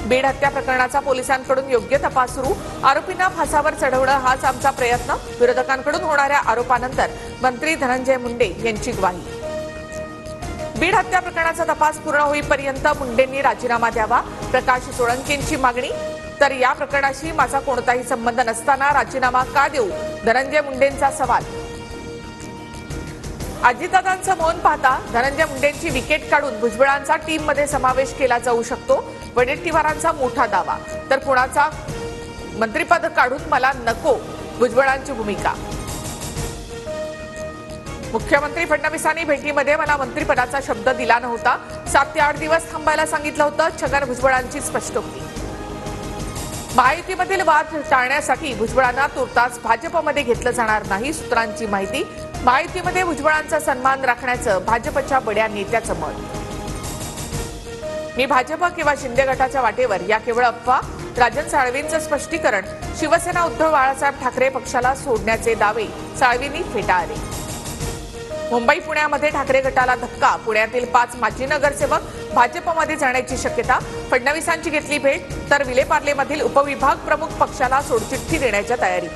बीड हत्या प्रकरणाचा पोलिसांकडून योग्य तपास सुरू, आरोपींना फासावर चढवणं हाच आमचा प्रयत्न, विरोधकांकडून होणाऱ्या आरोपानंतर मंत्री धनंजय मुंडे यांची ग्वाही. बीड हत्या प्रकरणाचा तपास पूर्ण होईपर्यंत मुंडेंनी राजीनामा द्यावा, प्रकाश सोळंकेंची मागणी. तर या प्रकरणाशी माझा कोणताही संबंध नसताना राजीनामा का देऊ, धनंजय मुंडेंचा सवाल. अजितदादांचं मौन पाहता धनंजय मुंडेंची विकेट काढून भुजबळांचा टीममध्ये समावेश केला जाऊ शकतो, वडेट्टीवारांचा मोठा दावा. तर कुणाचा मंत्रिपद काढून मला नको, भुजबळांची भूमिका. मुख्यमंत्री फडणवीसांनी भेटीमध्ये मला मंत्रिपदाचा शब्द दिला नव्हता, 7 ते 8 दिवस थांबायला सांगितलं होतं, छगन भुजबळांची स्पष्टोक्ती. महायुतीमधील वाद टाळण्यासाठी भुजबळांना तुर्तास भाजपमध्ये घेतलं जाणार नाही, सूत्रांची माहिती. महायुतीमध्ये भुजबळांचा सन्मान राखण्याचं भाजपच्या बड्या नेत्याचं मत. मी भाजप किंवा शिंदे गटाच्या वाटेवर, या केवळ अफवा, राजन साळवींचं स्पष्टीकरण. शिवसेना उद्धव बाळासाहेब ठाकरे पक्षाला सोडण्याचे दावे साळवींनी फेटाळले. मुंबई पुण्यामध्ये ठाकरे गटाला धक्का, पुण्यातील 5 माजी नगरसेवक भाजपमध्ये जाण्याची शक्यता. फडणवीसांची घेतली भेट, तर विलेपार्लेमधील उपविभाग प्रमुख पक्षाला सोडचिठ्ठी देण्याच्या तयारी.